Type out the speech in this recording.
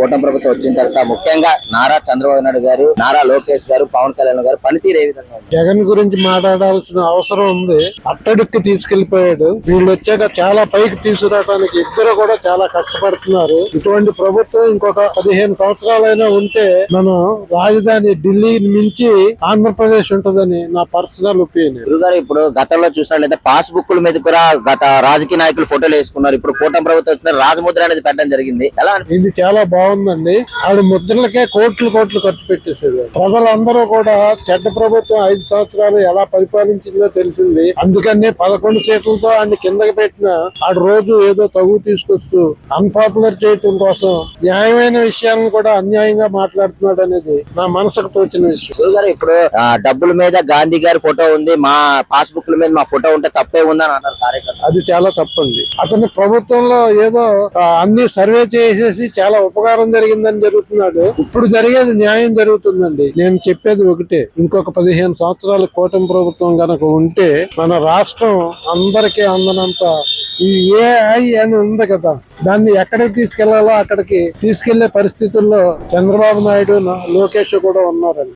కూటమి ప్రభుత్వం వచ్చిన తర్వాత ముఖ్యంగా నారా చంద్రబాబు నాయుడు గారు, నారా లోకేష్ గారు, పవన్ కళ్యాణ్ గారు పనితీరు ఏ విధంగా ఉంది? జగన్ గురించి మాట్లాడాల్సిన అవసరం ఉంది. అట్టడుక్కి తీసుకెళ్లిపోయాడు. వీళ్ళు వచ్చాక చాలా పైకి తీసుకురావడానికి ఇద్దరు కూడా చాలా కష్టపడుతున్నారు. ఇటువంటి ప్రభుత్వం ఇంకొక 15 సంవత్సరాలైనా ఉంటే మనం రాజధాని ఢిల్లీ మించి ఆంధ్రప్రదేశ్ ఉంటదని నా పర్సనల్ ఒపీనియన్. గురుగారు, ఇప్పుడు గతంలో చూసినట్లయితే పాస్ బుక్ల మీద కూడా గత రాజకీయ నాయకులు ఫోటోలు వేసుకున్నారు. ఇప్పుడు కూటమి ప్రభుత్వం వచ్చిన రాజముద్ర అనేది పెట్టడం జరిగింది. ఎలా ఇది చాలా బాగుందండి. ఆవిడ ముద్రలకే కోట్లు ఖర్చు పెట్టేసేది. ప్రజలందరూ కూడా చెడ్డ ప్రభుత్వం 5 సంవత్సరాలు ఎలా పరిపాలించిందో తెలిసింది. అందుకనే 11 సీట్లతో ఆయన కిందకి పెట్టిన ఆడు రోజు ఏదో తగు తీసుకొస్తూ అన్పాపులర్ చేయటం కోసం న్యాయమైన విషయాలను కూడా అన్యాయంగా మాట్లాడుతున్నాడు అనేది నా మనసుకు తోచిన విషయం. గురుగారు, ఇప్పుడు డబ్బుల మీద గాంధీ గారి ఫోటో ఉంది, మా పాస్ బుక్ల మీద మా ఫోటో ఉంటే తప్పే ఉందని అన్నారు కార్యకర్త. అది చాలా తప్పండి. అతని ప్రభుత్వంలో ఏదో అన్ని సర్వే చేసేసి చాలా ఉపకారం జరిగిందని జరుగుతున్నాడు. ఇప్పుడు జరిగేది న్యాయం జరుగుతుందండి. నేను చెప్పేది ఒకటే, ఇంకొక 15 సంవత్సరాల కూటమి ప్రభుత్వం గనక ఉంటే మన రాష్ట్రం అందరికీ అందనంత ఈ ఏఐ అని ఉంది కదా, దాన్ని ఎక్కడికి తీసుకెళ్లాలో అక్కడికి తీసుకెళ్లే పరిస్థితుల్లో చంద్రబాబు నాయుడు, లోకేష్ కూడా ఉన్నారండి.